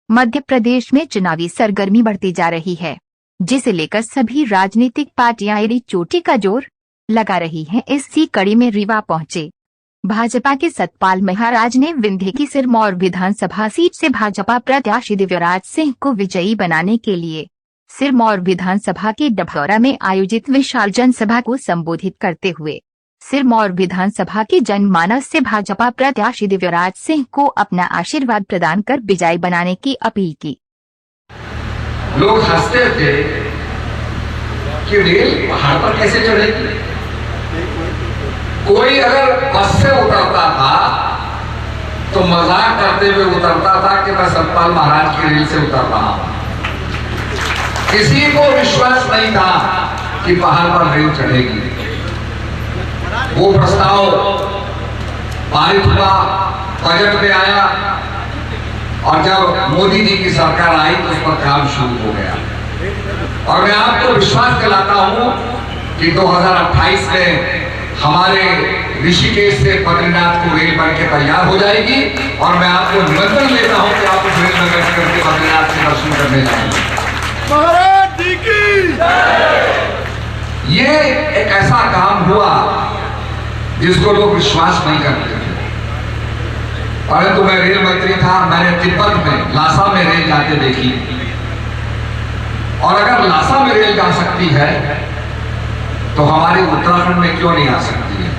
मध्य प्रदेश में चुनावी सरगर्मी बढ़ती जा रही है, जिसे लेकर सभी राजनीतिक पार्टियां एड़ी चोटी का जोर लगा रही हैं। इसी कड़ी में रीवा पहुंचे भाजपा के सतपाल महाराज ने विंध्य की सिरमौर विधानसभा सीट से भाजपा प्रत्याशी दिव्यराज सिंह को विजयी बनाने के लिए सिरमौर विधानसभा के डभौरा में आयोजित विशाल जनसभा को संबोधित करते हुए सिरमौर विधानसभा की जनमानस से भाजपा प्रत्याशी दिव्यराज सिंह को अपना आशीर्वाद प्रदान कर विजयी बनाने की अपील की। लोग हंसते थे कि रेल पहाड़ पर कैसे चढ़ेगी। कोई अगर बस से उतरता था तो मजाक करते हुए उतरता था कि मैं सतपाल महाराज की रेल से उतर रहा हूं। किसी को विश्वास नहीं था कि पहाड़ पर रेल चढ़ेगी। वो प्रस्ताव पारित हुआ, बजट में आया और जब मोदी जी की सरकार आई तो उस पर काम शुरू हो गया। और मैं आपको विश्वास दिलाता हूं कि 2028 में हमारे ऋषिकेश से बद्रीनाथ को रेल बन के तैयार हो जाएगी और मैं आपको निमंत्रण लेता हूं कि आप उस रेल में बैठ करके बद्रीनाथ के दर्शन करने जाएंगे। महाराज जी की ये एक ऐसा काम हुआ जिसको लोग विश्वास नहीं करते थे, परंतु मैं रेल मंत्री था। मैंने तिब्बत में लासा में रेल जाते देखी और अगर लासा में रेल जा सकती है तो हमारे उत्तराखंड में क्यों नहीं आ सकती है।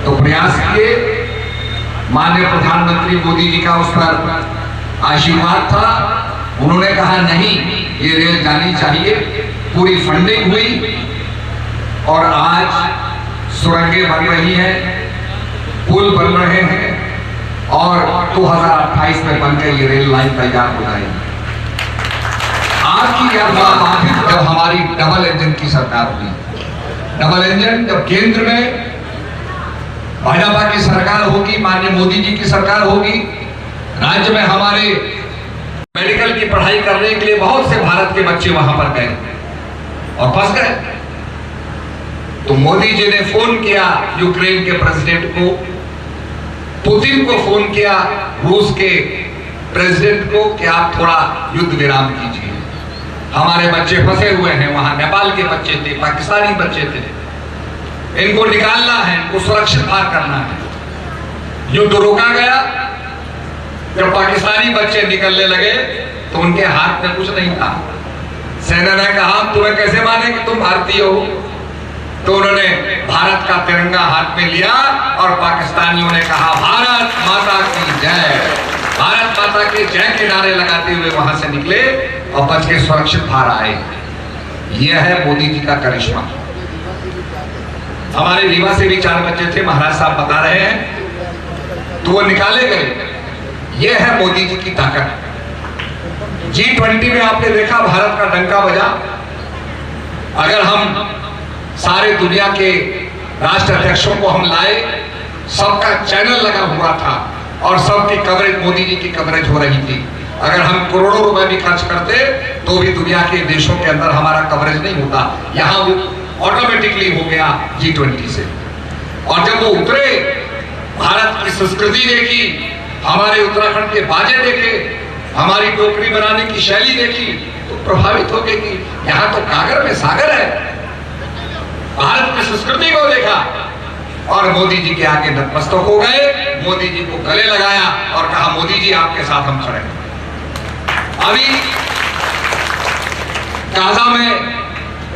तो प्रयास किए, माननीय प्रधानमंत्री मोदी जी का उस पर आशीर्वाद था। उन्होंने कहा नहीं, ये रेल जानी चाहिए। पूरी फंडिंग हुई और आज सुरंगें बन रही हैं, पुल बन रहे हैं और 2028 में बनकर ये रेल लाइन तैयार हो जाएगी। आज की यह बात जब हमारी डबल इंजन की सरकार हुई, डबल इंजन जब केंद्र में भाजपा की सरकार होगी, माननीय मोदी जी की सरकार होगी, राज्य में हमारे मेडिकल की पढ़ाई करने के लिए बहुत से भारत के बच्चे वहां पर गए और फंस गए। तो मोदी जी ने फोन किया यूक्रेन के प्रेसिडेंट को, पुतिन को फोन किया रूस के प्रेसिडेंट को कि आप थोड़ा युद्ध विराम कीजिए। हमारे बच्चे फंसे हुए हैं वहां, नेपाल के बच्चे थे, पाकिस्तानी बच्चे थे, इनको निकालना है, इनको सुरक्षित पार करना है। युद्ध रोका गया। जब पाकिस्तानी बच्चे निकलने लगे तो उनके हाथ में कुछ नहीं था। सेना ने कहा तुम्हें कैसे माने कि तुम भारतीय हो। तो उन्होंने भारत का तिरंगा हाथ में लिया और पाकिस्तानियों ने कहा भारत माता की जय, भारत माता के जय के नारे लगाते हुए वहां से निकले और बच के सुरक्षित बाहर आए। यह है मोदी जी का करिश्मा। हमारे रीवा से भी 4 बच्चे थे, महाराज साहब बता रहे हैं, तो वो निकाले गए। यह है मोदी जी की ताकत। G20 में आपने देखा भारत का डंका बजा। अगर हम सारे दुनिया के राष्ट्र अध्यक्षों को हम लाए, सबका चैनल लगा हुआ था और सबकी कवरेज, मोदी जी की कवरेज हो रही थी। अगर हम करोड़ों रुपए भी खर्च करते तो भी दुनिया के देशों के अंदर हमारा कवरेज नहीं होता। यहां वो ऑटोमेटिकली हो गया G20 से। और जब वो उतरे, भारत की संस्कृति देखी, हमारे उत्तराखंड के बाजे देखे, हमारी टोकरी बनाने की शैली देखी, तो प्रभावित हो गए कि यहाँ तो कागर में सागर है। भारत की संस्कृति को देखा और मोदी जी के आगे नतमस्तक हो गए। मोदी जी को गले लगाया और कहा मोदी जी आपके साथ हम खड़े हैं। अभी गाजा में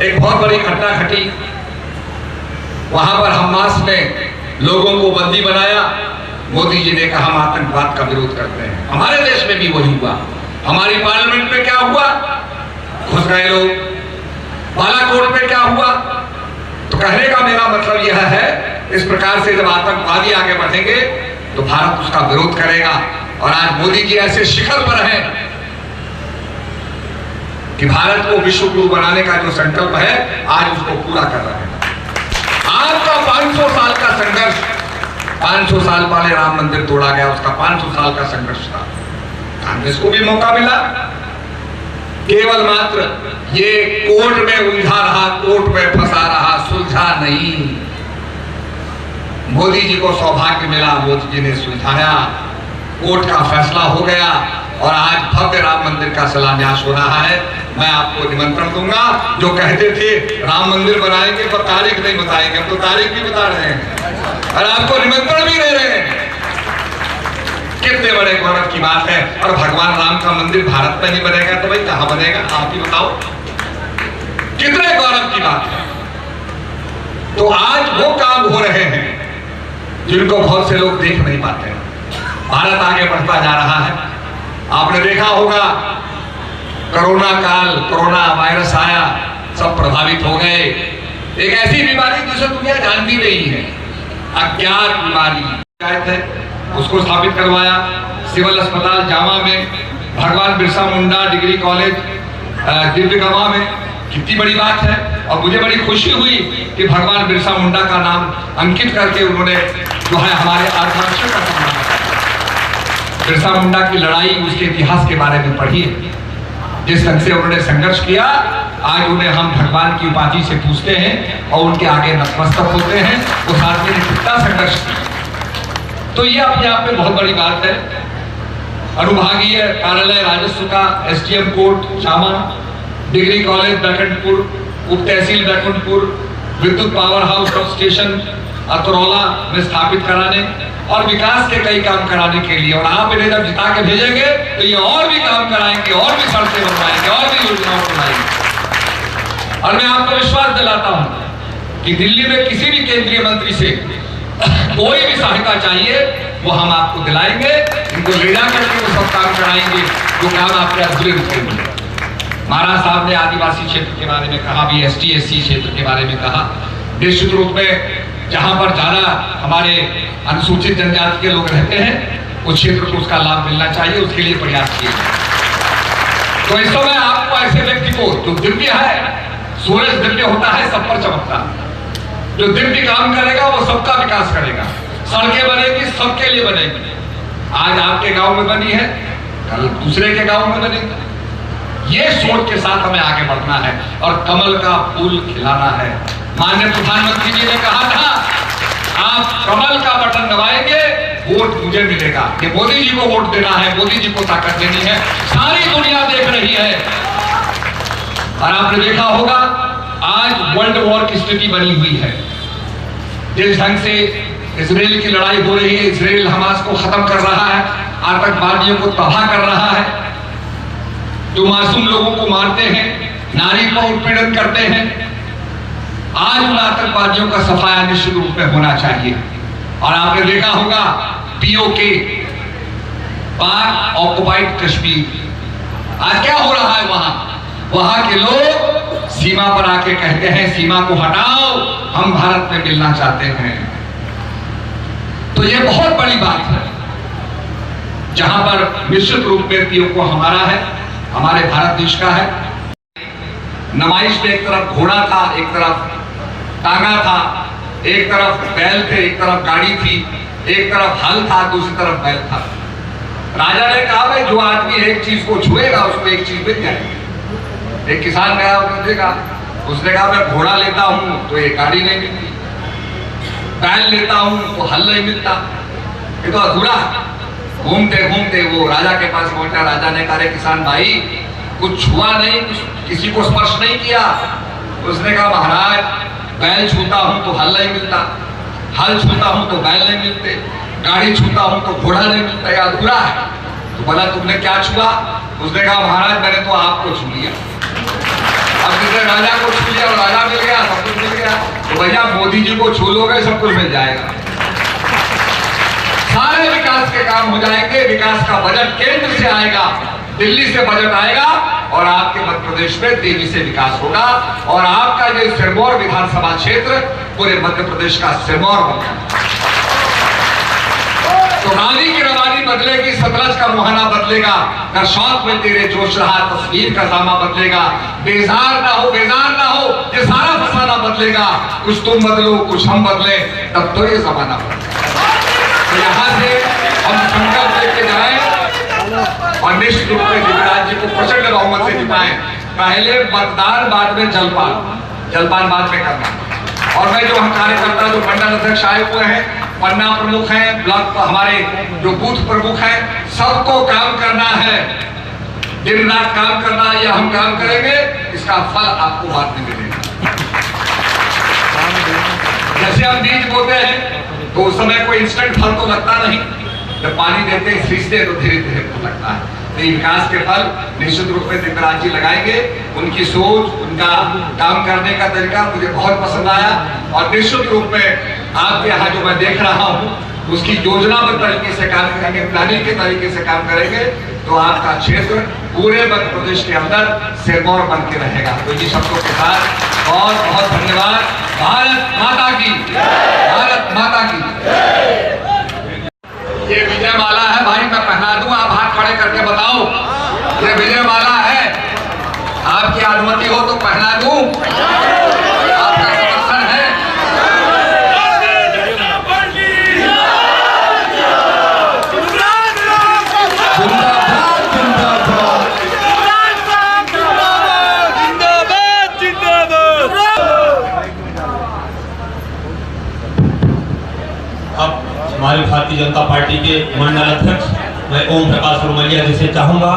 एक बहुत बड़ी घटना घटी। वहां पर हमास ने लोगों को बंदी बनाया। मोदी जी ने कहा हम आतंकवाद का विरोध करते हैं। हमारे देश में भी वही हुआ। हमारी पार्लियामेंट में क्या हुआ, घुस गए लोग। बालाकोट में क्या हुआ। तो कहने का मेरा मतलब यह है, इस प्रकार से जब आतंकवादी आगे बढ़ेंगे तो भारत उसका विरोध करेगा। और आज मोदी जी ऐसे शिखर पर हैं कि भारत को विश्व गुरु बनाने का जो संकल्प है, आज उसको पूरा कर रहे हैं। आपका 500 साल का संघर्ष, 500 साल पहले राम मंदिर तोड़ा गया, उसका 500 साल का संघर्ष था। कांग्रेस को भी मौका मिला। केवल मात्र ये कोर्ट में उलझा रहा, कोर्ट में फंसा रहा, सुलझा नहीं। मोदी जी को सौभाग्य मिला, मोदी जी ने सुलझाया कोर्ट का फैसला हो गया और आज भव्य राम मंदिर का शिलान्यास हो रहा है। मैं आपको निमंत्रण दूंगा। जो कहते थे राम मंदिर बनाएंगे पर तारीख नहीं बताएंगे, अब तो तारीख भी बता रहे हैं और आपको निमंत्रण भी दे रहे हैं। कितने बड़े गौरव की बात है। और भगवान राम का मंदिर भारत में नहीं बनेगा तो भाई कहां बनेगा, आप ही बताओ। कितने गौरव की बात है। तो आज वो काम हो रहे हैं जिनको बहुत से लोग देख नहीं पाते। भारत आगे बढ़ता जा रहा है। आपने देखा होगा कोरोना काल, कोरोना वायरस आया, सब प्रभावित हो गए। एक ऐसी बीमारी जिसे दुनिया जानती नहीं है, अज्ञात बीमारी है, उसको स्थापित करवाया सिविल अस्पताल जामा में, भगवान बिरसा मुंडा डिग्री कॉलेज दिल्ली में। कितनी बड़ी बात है। और मुझे बड़ी खुशी हुई कि भगवान बिरसा मुंडा का नाम अंकित करके उन्होंने जो है हमारे आकांक्षा का सम्मान किया। बिरसा मुंडा की लड़ाई, उसके इतिहास के बारे में पढ़िए। जिस ढंग से उन्होंने संघर्ष किया, आज उन्हें हम भगवान की उपाधि से पूछते हैं और उनके आगे नतमस्तक होते हैं। उस आदमी ने कितना संघर्ष किया। तो ये अपने आप में बहुत बड़ी बात है। अनुभागीय कार्यालय राजस्व का SDM court Jama, degree college Baikunthpur, उप तहसील बैकुंठपुर, विद्युत पावर हाउस सब स्टेशन अतरौला में स्थापित कराने और विकास के कई काम कराने के लिए। और आप इन्हें जब जिता के भेजेंगे तो ये और भी काम कराएंगे, और भी सड़कें बनवाएंगे, और भी योजनाएं बनाएंगे। और मैं आपको विश्वास दिलाता हूं कि दिल्ली में किसी भी केंद्रीय मंत्री से कोई भी सहायता चाहिए वो हम आपको दिलाएंगे। इनको ले जाकर के वो सब काम कराएंगे जो काम आपके अधूरे रुकेंगे। महाराज साहब ने आदिवासी क्षेत्र के बारे में कहा, भी एसटी एससी क्षेत्र के बारे में कहा। निश्चित रूप में जहां पर ज्यादा हमारे अनुसूचित जनजाति के लोग रहते हैं उस क्षेत्र को उसका लाभ मिलना चाहिए, उसके लिए प्रयास किए। तो इस समय आपको ऐसे व्यक्ति को जो दिव्य है, सूरज दिव्य होता है, सब पर चमकता है, जो दिव्य काम करेगा वो सबका विकास करेगा। सड़कें बनेगी, सबके लिए बनेगी। आज आपके गांव में बनी है, कल दूसरे के गांव में बनेगी। ये सोच के साथ हमें आगे बढ़ना है और कमल का फूल खिलाना है। माननीय प्रधानमंत्री जी ने कहा था, आप कमल का बटन दबाएंगे, वोट मुझे मिलेगा। ये मोदी जी को वोट देना है, मोदी जी को ताकत देनी है। सारी दुनिया देख रही है। और आपने देखा होगा आज वर्ल्ड वॉर की स्थिति बनी हुई है। जिस ढंग से इजराइल की लड़ाई हो रही है, इजराइल हमास को खत्म कर रहा है, आतंकवादियों को तबाह कर रहा है, जो मासूम लोगों को मारते हैं, नारी पर उत्पीड़न करते हैं। आज उन आतंकवादियों का सफाया निश्चित रूप में होना चाहिए। और आपने देखा होगा पीओके, पाक ऑक्युपाइड कश्मीर, आज क्या हो रहा है वहां के लोग सीमा पर आके कहते हैं सीमा को हटाओ, हम भारत में मिलना चाहते हैं। तो ये बहुत बड़ी बात है जहां पर निश्चित रूप में पीओके हमारा है, हमारे भारत देश का है। नमाइश में एक तरफ घोड़ा था, एक तरफ टांगा था, एक तरफ बैल थे, एक तरफ गाड़ी थी, एक तरफ हल था, दूसरी तरफ बैल था। राजा ने कहा भाई जो आदमी एक चीज को छुएगा उसको एक चीज मिल जाएगी। एक किसान गया देखा, उसने कहा मैं घोड़ा लेता हूं तो ये गाड़ी नहीं मिलती, बैल लेता हूं तो हल नहीं मिलता, ये तो अधूरा। घूमते घूमते वो राजा के पास पहुंचा। राजा ने कहा किसान भाई कुछ छुआ नहीं, किसी को स्पर्श नहीं किया। उसने कहा महाराज बैल छूता हूं तो हल नहीं मिलता, हल छूता हूं तो बैल नहीं मिलते, गाड़ी छूता हूं तो घोड़ा नहीं मिलता, ये अधूरा है। तो बोला तुमने क्या छुआ? उसने कहा महाराज मैंने तो आपको छू लिया। अब किसी राजा को छू लिया और राजा मिल गया, सब कुछ मिल गया। तो भैया मोदी जी को छू लोगे सब कुछ मिल जाएगा, सारे विकास के काम हो जाएंगे। विकास का बजट केंद्र से आएगा, दिल्ली से बजट आएगा और आपके मध्य प्रदेश में तेजी से विकास होगा। और आपका ये सिरमौर विधानसभा क्षेत्र पूरे मध्य प्रदेश का सिरमौर बनेगा। तो गांधी की रवानी बदलेगी, सतलज का मुहाना बदलेगा, करशौक में तेरे जोश रहा तस्वीर का सामा बदलेगा। बेजार ना हो, बेजार ना हो, ये सारा फसाना बदलेगा। कुछ तुम बदलो, कुछ हम बदले, तब तो ये जमाना बदलेगा। तो यहाँ से हम संकल्प लेके जाएं और निश्चित रूप में दिव्यराज जी को प्रचंड बहुमत से जिताएं। पहले मतदान, बाद में जलपान, जलपान बाद में करना। और मैं जो हम कार्यकर्ता जो मंडल अध्यक्ष आए हुए हैं पन्ना प्रमुख हैं, ब्लॉक हमारे जो बूथ प्रमुख हैं, सबको काम करना है, दिन रात काम करना है। ये हम काम करेंगे, इसका फल आपको बाद में मिलेगा। जैसे हम बीज बोते हैं तो उस समय कोई इंस्टेंट फल तो लगता नहीं, जब पानी देते हैं सींचते हैं तो धीरे धीरे फल लगता है। तो विकास के फल निश्चित रूप में दिव्यराज जी लगाएंगे। उनकी सोच, उनका काम करने का तरीका मुझे बहुत पसंद आया और निश्चित रूप में आपके यहाँ जो मैं देख रहा हूँ उसकी योजनाबद्ध तरीके से काम करेंगे, प्लानिंग के तरीके से काम करेंगे तो आपका क्षेत्र पूरे मध्य प्रदेश के अंदर सिरमौर बन के रहेगा। तो इन्हीं शब्दों के साथ बहुत बहुत धन्यवाद। भारत माता की, भारत माता की। ये विजय माला है भाई, मैं पहना दूं, आप हाथ खड़े करके बताओ। ये विजय माला है, आपकी अनुमति हो तो पहना दूं, आपका समर्थन है। अब हमारी भारतीय जनता पार्टी के मंडल अध्यक्ष मैं ओम प्रकाश उर्मलिया जी से चाहूंगा